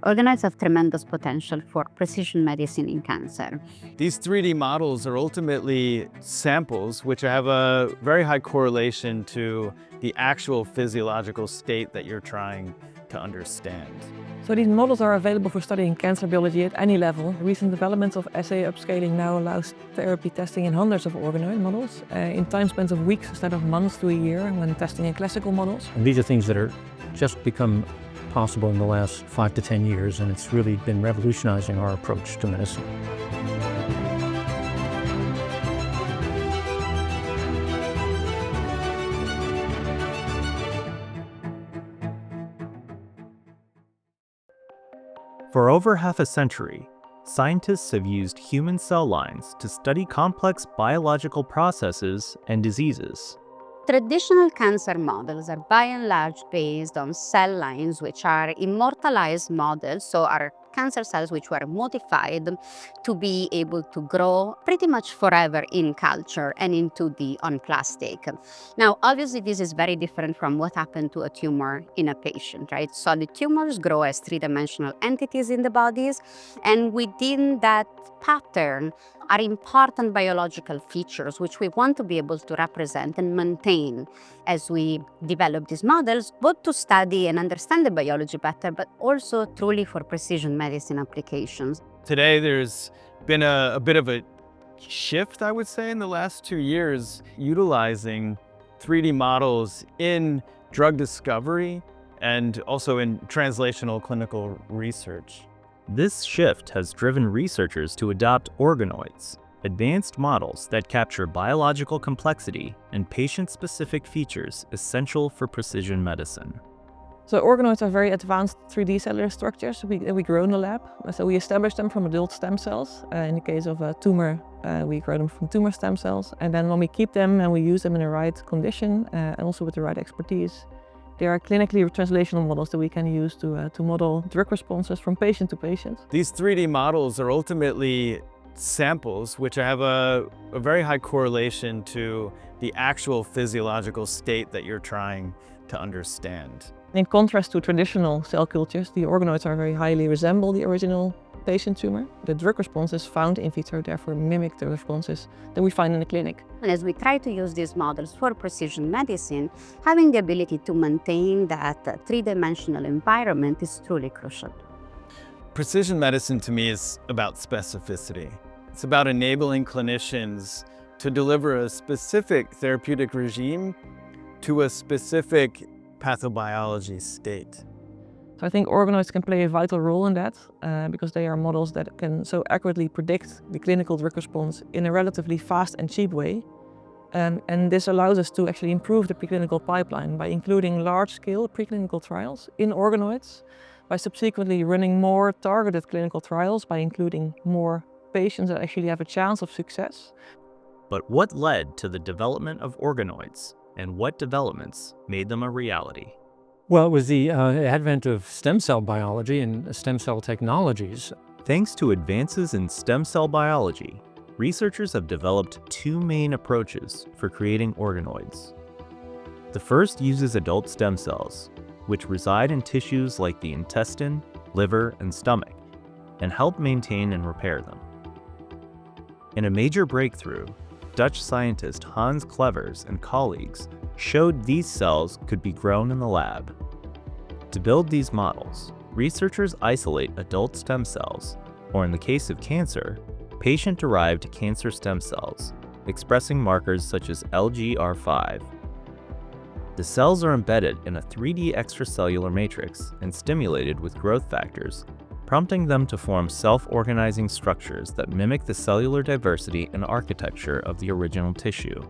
Organoids have tremendous potential for precision medicine in cancer. These 3D models are ultimately samples which have a very high correlation to the actual physiological state that you're trying to understand. So these models are available for studying cancer biology at any level. Recent developments of assay upscaling now allows therapy testing in hundreds of organoid models in time spans of weeks instead of months to a year when testing in classical models. And these are things that are just become possible in the last 5 to 10 years, and it's really been revolutionizing our approach to medicine. For over half a century, scientists have used human cell lines to study complex biological processes and diseases. Traditional cancer models are by and large based on cell lines, which are immortalized models, so are cancer cells which were modified to be able to grow pretty much forever in culture and on plastic. Now, obviously, this is very different from what happened to a tumor in a patient, right? Solid tumors grow as three-dimensional entities in the bodies, and within that pattern are important biological features which we want to be able to represent and maintain as we develop these models, both to study and understand the biology better, but also truly for precision medicine applications. Today, there's been a bit of a shift, I would say, in the last 2 years, utilizing 3D models in drug discovery and also in translational clinical research. This shift has driven researchers to adopt organoids, advanced models that capture biological complexity and patient-specific features essential for precision medicine. So organoids are very advanced 3D cellular structures we grow in the lab. So we establish them from adult stem cells. In the case of a tumor, we grow them from tumor stem cells. And then when we keep them and we use them in the right condition and also with the right expertise, they are clinically translational models that we can use to model drug responses from patient to patient. These 3D models are ultimately samples which have a very high correlation to the actual physiological state that you're trying to understand. In contrast to traditional cell cultures, the organoids are very highly resemble the original patient tumor. The drug responses found in vitro therefore mimic the responses that we find in the clinic. And as we try to use these models for precision medicine, having the ability to maintain that three-dimensional environment is truly crucial. Precision medicine to me is about specificity. It's about enabling clinicians to deliver a specific therapeutic regime to a specific pathobiology state. So I think organoids can play a vital role in that because they are models that can so accurately predict the clinical drug response in a relatively fast and cheap way. And this allows us to actually improve the preclinical pipeline by including large-scale preclinical trials in organoids, by subsequently running more targeted clinical trials, by including more patients that actually have a chance of success. But what led to the development of organoids, and what developments made them a reality? Well, it was the advent of stem cell biology and stem cell technologies. Thanks to advances in stem cell biology, researchers have developed two main approaches for creating organoids. The first uses adult stem cells, which reside in tissues like the intestine, liver, and stomach, and help maintain and repair them. In a major breakthrough, Dutch scientist Hans Clevers and colleagues showed these cells could be grown in the lab. To build these models, researchers isolate adult stem cells, or in the case of cancer, patient-derived cancer stem cells, expressing markers such as LGR5. The cells are embedded in a 3D extracellular matrix and stimulated with growth factors, prompting them to form self-organizing structures that mimic the cellular diversity and architecture of the original tissue.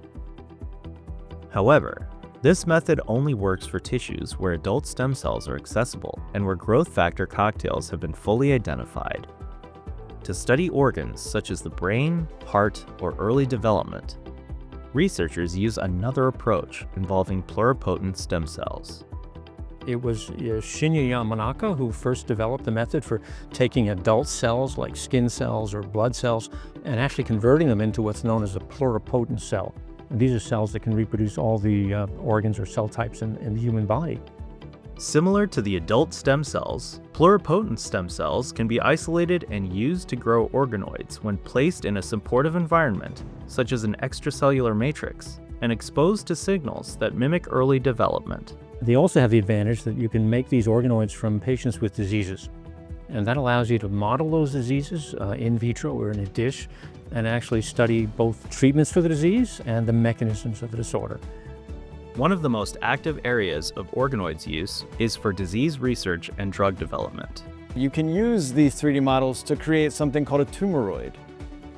However, this method only works for tissues where adult stem cells are accessible and where growth factor cocktails have been fully identified. To study organs such as the brain, heart, or early development, researchers use another approach involving pluripotent stem cells. It was Shinya Yamanaka who first developed the method for taking adult cells like skin cells or blood cells and actually converting them into what's known as a pluripotent cell. And these are cells that can reproduce all the organs or cell types in the human body. Similar to the adult stem cells, pluripotent stem cells can be isolated and used to grow organoids when placed in a supportive environment, such as an extracellular matrix, and exposed to signals that mimic early development. They also have the advantage that you can make these organoids from patients with diseases. And that allows you to model those diseases in vitro or in a dish and actually study both treatments for the disease and the mechanisms of the disorder. One of the most active areas of organoids use is for disease research and drug development. You can use these 3D models to create something called a tumoroid.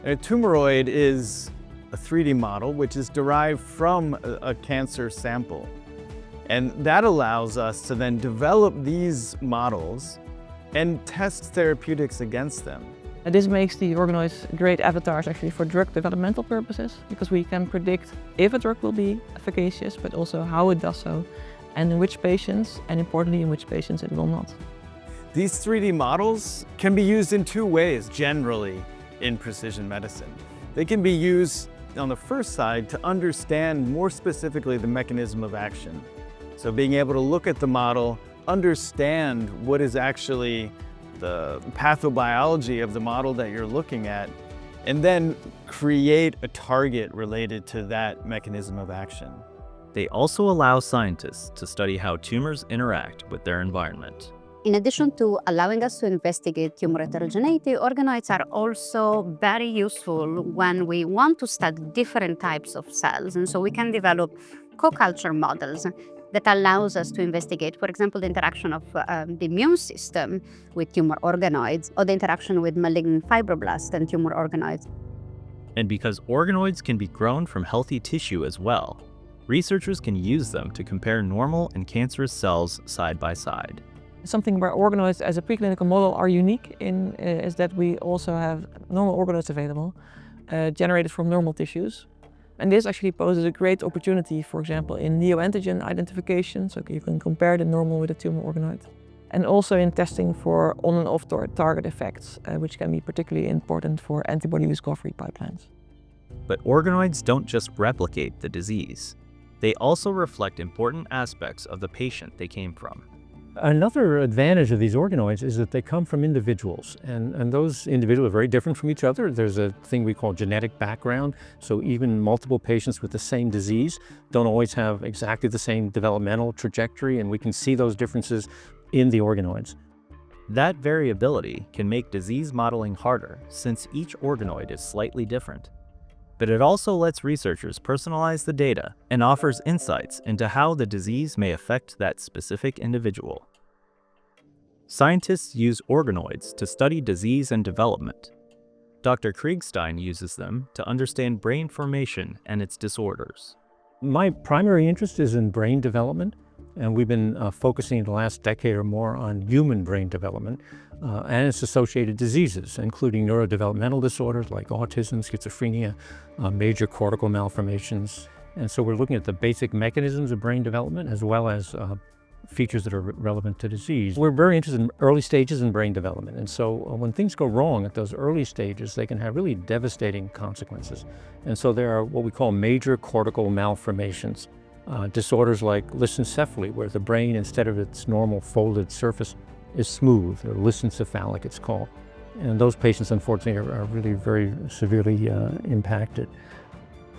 And a tumoroid is a 3D model which is derived from a cancer sample. And that allows us to then develop these models and test therapeutics against them. And this makes the organoids great avatars actually for drug developmental purposes, because we can predict if a drug will be efficacious, but also how it does so, and in which patients, and importantly in which patients it will not. These 3D models can be used in two ways generally in precision medicine. They can be used on the first side to understand more specifically the mechanism of action. So being able to look at the model, understand what is actually the pathobiology of the model that you're looking at, and then create a target related to that mechanism of action. They also allow scientists to study how tumors interact with their environment. In addition to allowing us to investigate tumor heterogeneity, organoids are also very useful when we want to study different types of cells. And so we can develop co-culture models that allows us to investigate, for example, the interaction of the immune system with tumor organoids, or the interaction with malignant fibroblasts and tumor organoids. And because organoids can be grown from healthy tissue as well, researchers can use them to compare normal and cancerous cells side by side. Something where organoids as a preclinical model are unique in is that we also have normal organoids available, generated from normal tissues. And this actually poses a great opportunity, for example, in neoantigen identification, so you can compare the normal with a tumor organoid. And also in testing for on and off target effects, which can be particularly important for antibody discovery pipelines. But organoids don't just replicate the disease. They also reflect important aspects of the patient they came from. Another advantage of these organoids is that they come from individuals, and those individuals are very different from each other. There's a thing we call genetic background, so even multiple patients with the same disease don't always have exactly the same developmental trajectory, and we can see those differences in the organoids. That variability can make disease modeling harder since each organoid is slightly different. But it also lets researchers personalize the data and offers insights into how the disease may affect that specific individual. Scientists use organoids to study disease and development. Dr. Kriegstein uses them to understand brain formation and its disorders. My primary interest is in brain development, and we've been focusing the last decade or more on human brain development and its associated diseases, including neurodevelopmental disorders like autism, schizophrenia, major cortical malformations. And so we're looking at the basic mechanisms of brain development as well as features that are relevant to disease. We're very interested in early stages in brain development. And so when things go wrong at those early stages, they can have really devastating consequences. And so there are what we call major cortical malformations. Disorders like lissencephaly, where the brain, instead of its normal folded surface, is smooth, or lissencephalic it's called. And those patients, unfortunately, are really very severely impacted.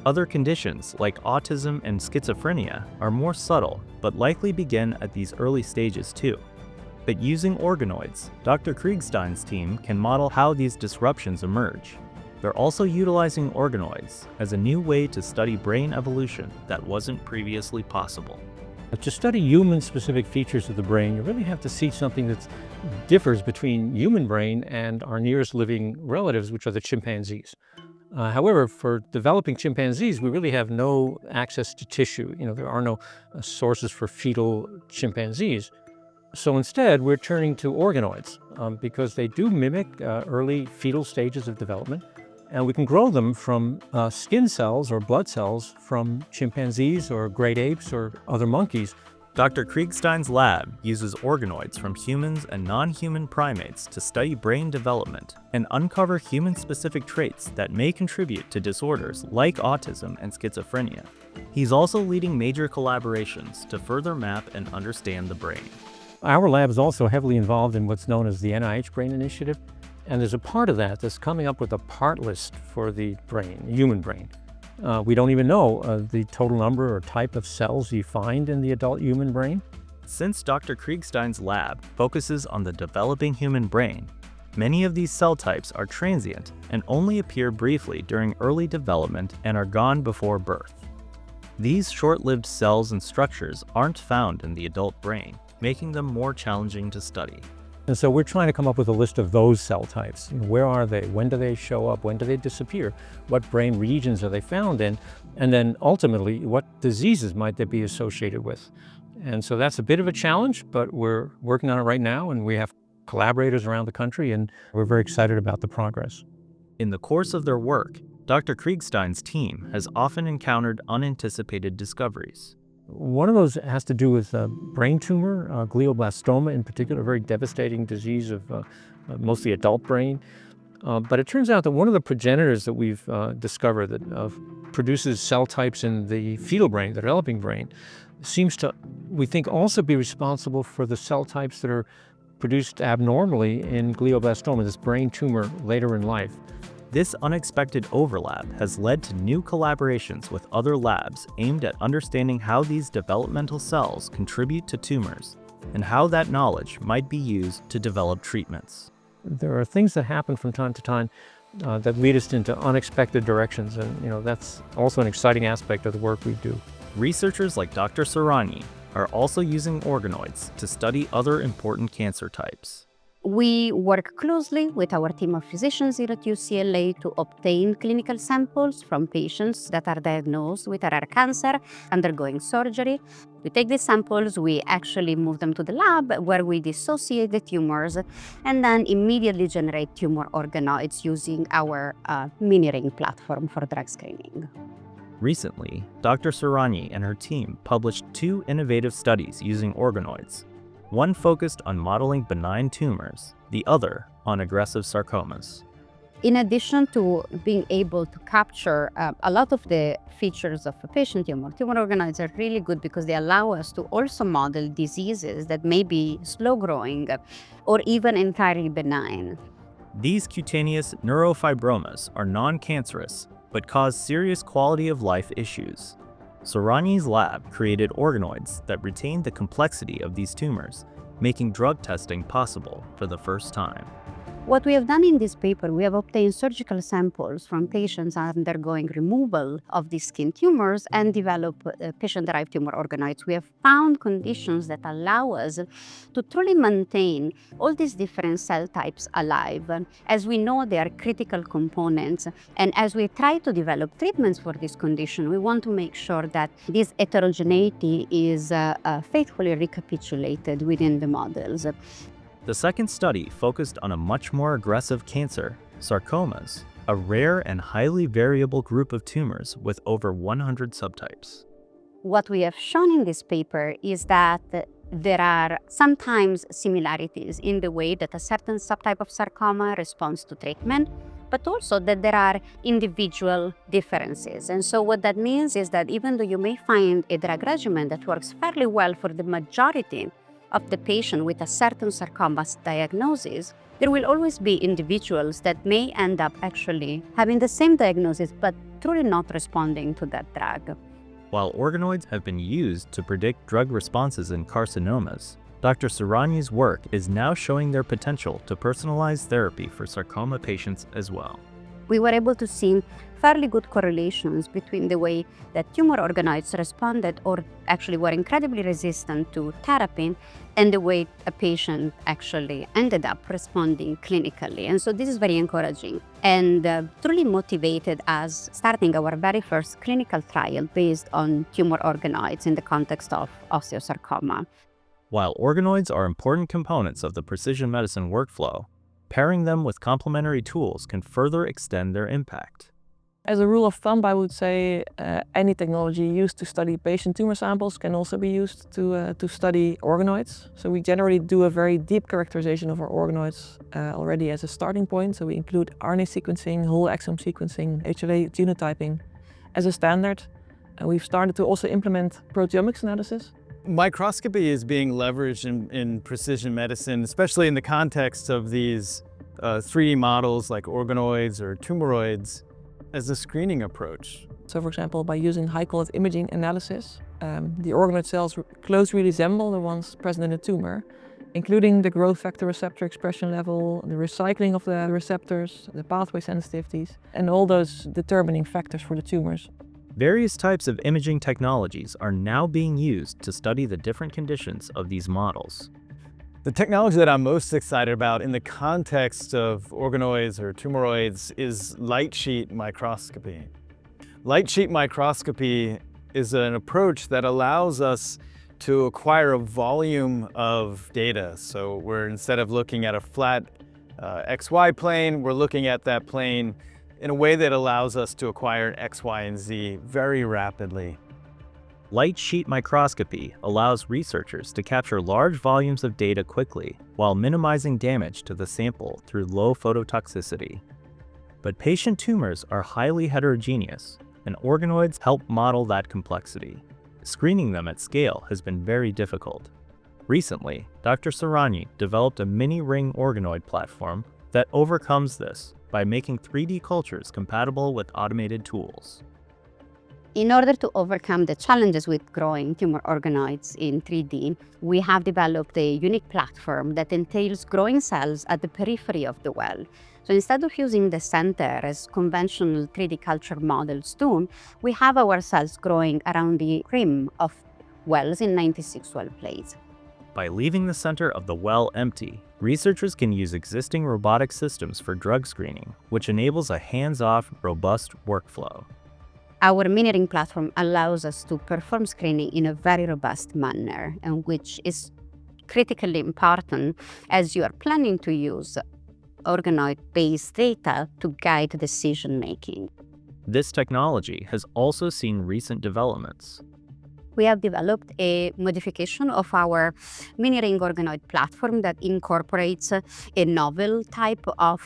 Other conditions like autism and schizophrenia are more subtle, but likely begin at these early stages too. But using organoids, Dr. Kriegstein's team can model how these disruptions emerge. They're also utilizing organoids as a new way to study brain evolution that wasn't previously possible. To study human-specific features of the brain, you really have to see something that differs between human brain and our nearest living relatives, which are the chimpanzees. However, for developing chimpanzees, we really have no access to tissue. There are no sources for fetal chimpanzees. So instead, we're turning to organoids because they do mimic early fetal stages of development. And we can grow them from skin cells or blood cells from chimpanzees or great apes or other monkeys Dr. Kriegstein's lab uses organoids from humans and non-human primates to study brain development and uncover human-specific traits that may contribute to disorders like autism and schizophrenia. He's also leading major collaborations to further map and understand the brain. Our lab is also heavily involved in what's known as the NIH Brain Initiative, and there's a part of that that's coming up with a part list for the brain, human brain. We don't even know the total number or type of cells you find in the adult human brain. Since Dr. Kriegstein's lab focuses on the developing human brain, many of these cell types are transient and only appear briefly during early development and are gone before birth. These short-lived cells and structures aren't found in the adult brain, making them more challenging to study. And so we're trying to come up with a list of those cell types. Where are they? When do they show up? When do they disappear? What brain regions are they found in? And then ultimately, what diseases might they be associated with? And so that's a bit of a challenge, but we're working on it right now, and we have collaborators around the country, and we're very excited about the progress. In the course of their work, Dr. Kriegstein's team has often encountered unanticipated discoveries. One of those has to do with brain tumor, glioblastoma in particular, a very devastating disease of mostly adult brain. But it turns out that one of the progenitors that we've discovered that produces cell types in the fetal brain, the developing brain, seems to, we think, also be responsible for the cell types that are produced abnormally in glioblastoma, this brain tumor later in life. This unexpected overlap has led to new collaborations with other labs aimed at understanding how these developmental cells contribute to tumors and how that knowledge might be used to develop treatments. There are things that happen from time to time that lead us into unexpected directions, and that's also an exciting aspect of the work we do. Researchers like Dr. Sarani are also using organoids to study other important cancer types. We work closely with our team of physicians here at UCLA to obtain clinical samples from patients that are diagnosed with a rare cancer undergoing surgery. We take these samples, we actually move them to the lab where we dissociate the tumors and then immediately generate tumor organoids using our mini-ring platform for drug screening. Recently, Dr. Sarani and her team published 2 innovative studies using organoids. One focused on modeling benign tumors, the other on aggressive sarcomas. In addition to being able to capture a lot of the features of a patient tumor organoids are really good because they allow us to also model diseases that may be slow-growing or even entirely benign. These cutaneous neurofibromas are non-cancerous but cause serious quality of life issues. Sarani's lab created organoids that retain the complexity of these tumors, making drug testing possible for the first time. What we have done in this paper, we have obtained surgical samples from patients undergoing removal of these skin tumors and develop patient-derived tumor organoids. We have found conditions that allow us to truly maintain all these different cell types alive. As we know, they are critical components, and as we try to develop treatments for this condition, we want to make sure that this heterogeneity is faithfully recapitulated within the models. The second study focused on a much more aggressive cancer, sarcomas, a rare and highly variable group of tumors with over 100 subtypes. What we have shown in this paper is that there are sometimes similarities in the way that a certain subtype of sarcoma responds to treatment, but also that there are individual differences. And so what that means is that even though you may find a drug regimen that works fairly well for the majority of the patient with a certain sarcoma diagnosis, there will always be individuals that may end up actually having the same diagnosis but truly not responding to that drug. While organoids have been used to predict drug responses in carcinomas, Dr. Sarani's work is now showing their potential to personalize therapy for sarcoma patients as well. We were able to see fairly good correlations between the way that tumor organoids responded or actually were incredibly resistant to therapy and the way a patient actually ended up responding clinically. And so this is very encouraging and truly motivated us starting our very first clinical trial based on tumor organoids in the context of osteosarcoma. While organoids are important components of the precision medicine workflow, pairing them with complementary tools can further extend their impact. As a rule of thumb, I would say any technology used to study patient tumor samples can also be used to study organoids. So we generally do a very deep characterization of our organoids already as a starting point. So we include RNA sequencing, whole exome sequencing, HLA genotyping as a standard. We've started to also implement proteomics analysis. Microscopy is being leveraged in precision medicine, especially in the context of these 3D models like organoids or tumoroids, as a screening approach. So for example, by using high-quality imaging analysis, the organoid cells closely resemble the ones present in a tumor, including the growth factor receptor expression level, the recycling of the receptors, the pathway sensitivities, and all those determining factors for the tumors. Various types of imaging technologies are now being used to study the different conditions of these models. The technology that I'm most excited about in the context of organoids or tumoroids is light sheet microscopy. Light sheet microscopy is an approach that allows us to acquire a volume of data. So instead of looking at a flat XY plane, we're looking at that plane in a way that allows us to acquire X, Y, and Z very rapidly. Light sheet microscopy allows researchers to capture large volumes of data quickly while minimizing damage to the sample through low phototoxicity. But patient tumors are highly heterogeneous, and organoids help model that complexity. Screening them at scale has been very difficult. Recently, Dr. Sarani developed a mini-ring organoid platform that overcomes this by making 3D cultures compatible with automated tools. In order to overcome the challenges with growing tumor organoids in 3D, we have developed a unique platform that entails growing cells at the periphery of the well. So instead of using the center as conventional 3D culture models do, we have our cells growing around the rim of wells in 96 well plates. By leaving the center of the well empty, researchers can use existing robotic systems for drug screening, which enables a hands-off, robust workflow. Our mini-ring platform allows us to perform screening in a very robust manner, and which is critically important as you are planning to use organoid-based data to guide decision-making. This technology has also seen recent developments. We have developed a modification of our mini-ring organoid platform that incorporates a novel type of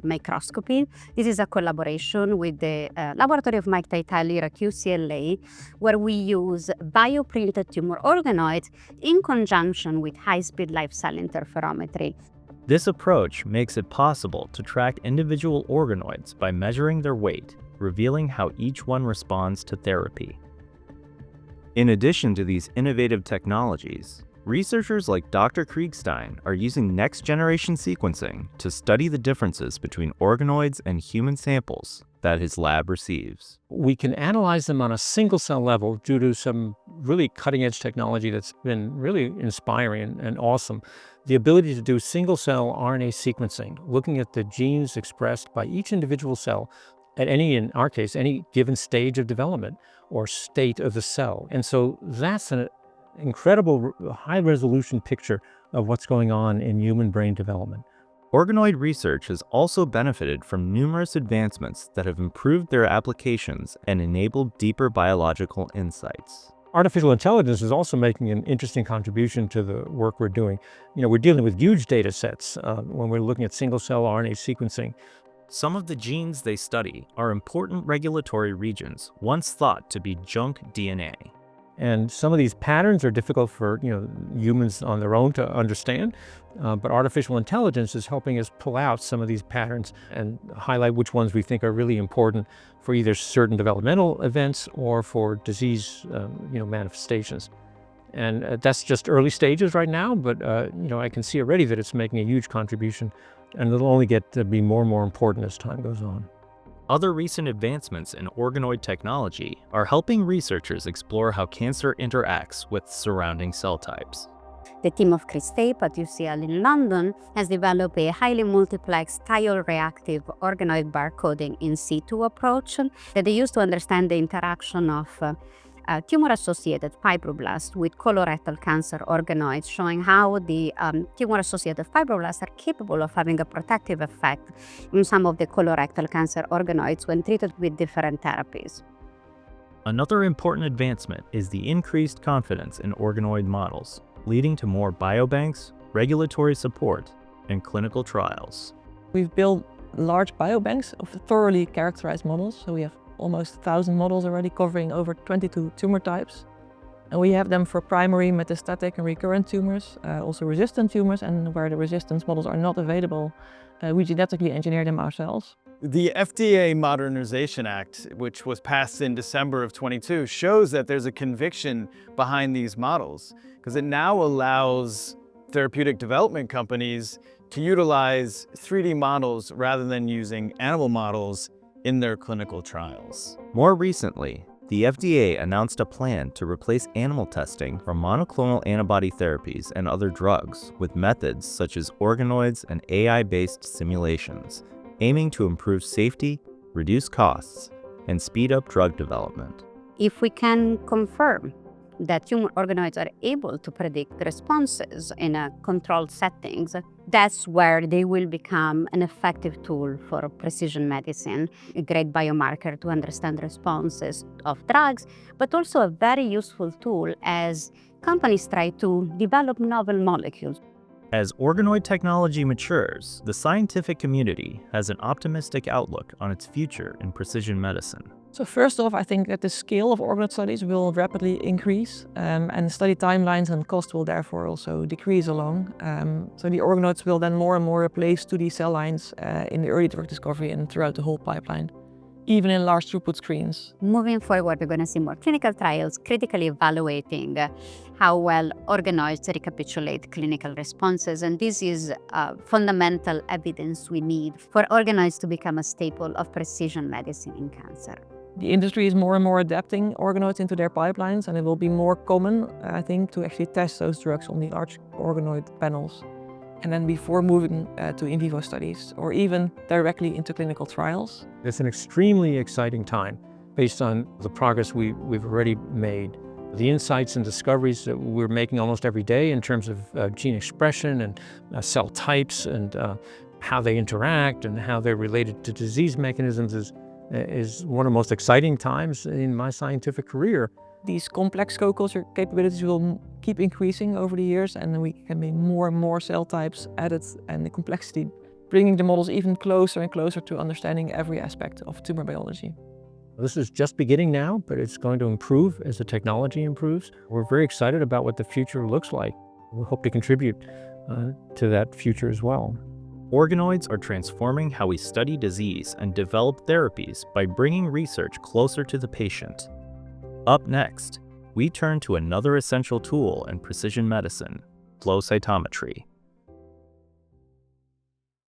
microscopy. This is a collaboration with the laboratory of Mike Taitelli at UCLA, where we use bioprinted tumor organoids in conjunction with high-speed live cell interferometry. This approach makes it possible to track individual organoids by measuring their weight, revealing how each one responds to therapy. In addition to these innovative technologies, researchers like Dr. Kriegstein are using next-generation sequencing to study the differences between organoids and human samples that his lab receives. We can analyze them on a single-cell level due to some really cutting-edge technology that's been really inspiring and awesome. The ability to do single-cell RNA sequencing, looking at the genes expressed by each individual cell at in our case, any given stage of development or state of the cell. And so that's an incredible high-resolution picture of what's going on in human brain development. Organoid research has also benefited from numerous advancements that have improved their applications and enabled deeper biological insights. Artificial intelligence is also making an interesting contribution to the work we're doing. We're dealing with huge data sets when we're looking at single-cell RNA sequencing. Some of the genes they study are important regulatory regions once thought to be junk DNA. And some of these patterns are difficult for humans on their own to understand, but artificial intelligence is helping us pull out some of these patterns and highlight which ones we think are really important for either certain developmental events or for disease manifestations. And that's just early stages right now, but I can see already that it's making a huge contribution, and it'll only get to be more and more important as time goes on. Other recent advancements in organoid technology are helping researchers explore how cancer interacts with surrounding cell types. The team of Chris Tape at UCL in London has developed a highly multiplexed thiol-reactive organoid barcoding in situ approach that they use to understand the interaction of tumor-associated fibroblasts with colorectal cancer organoids, showing how the tumor-associated fibroblasts are capable of having a protective effect on some of the colorectal cancer organoids when treated with different therapies. Another important advancement is the increased confidence in organoid models, leading to more biobanks, regulatory support, and clinical trials. We've built large biobanks of thoroughly characterized models, so we have almost 1,000 models already covering over 22 tumor types. And we have them for primary, metastatic and recurrent tumors, also resistant tumors, and where the resistance models are not available, we genetically engineer them ourselves. The FDA Modernization Act, which was passed in December of 22, shows that there's a conviction behind these models, because it now allows therapeutic development companies to utilize 3D models rather than using animal models in their clinical trials. More recently, the FDA announced a plan to replace animal testing for monoclonal antibody therapies and other drugs with methods such as organoids and AI-based simulations, aiming to improve safety, reduce costs, and speed up drug development. If we can confirm that tumor organoids are able to predict responses in controlled settings, that's where they will become an effective tool for precision medicine, a great biomarker to understand responses of drugs, but also a very useful tool as companies try to develop novel molecules. As organoid technology matures, the scientific community has an optimistic outlook on its future in precision medicine. So first off, I think that the scale of organoid studies will rapidly increase, and study timelines and cost will therefore also decrease along. So the organoids will then more and more replace 2D cell lines in the early drug discovery and throughout the whole pipeline, even in large throughput screens. Moving forward, we're going to see more clinical trials critically evaluating how well organoids recapitulate clinical responses, and this is fundamental evidence we need for organoids to become a staple of precision medicine in cancer. The industry is more and more adapting organoids into their pipelines, and it will be more common, I think, to actually test those drugs on the large organoid panels. And then before moving to in vivo studies, or even directly into clinical trials. It's an extremely exciting time based on the progress we've already made. The insights and discoveries that we're making almost every day in terms of gene expression and cell types and how they interact and how they're related to disease mechanisms is one of the most exciting times in my scientific career. These complex co-culture capabilities will keep increasing over the years, and then we can make more and more cell types added, and the complexity, bringing the models even closer and closer to understanding every aspect of tumor biology. This is just beginning now, but it's going to improve as the technology improves. We're very excited about what the future looks like. We hope to contribute to that future as well. Organoids are transforming how we study disease and develop therapies by bringing research closer to the patient. Up next, we turn to another essential tool in precision medicine, flow cytometry.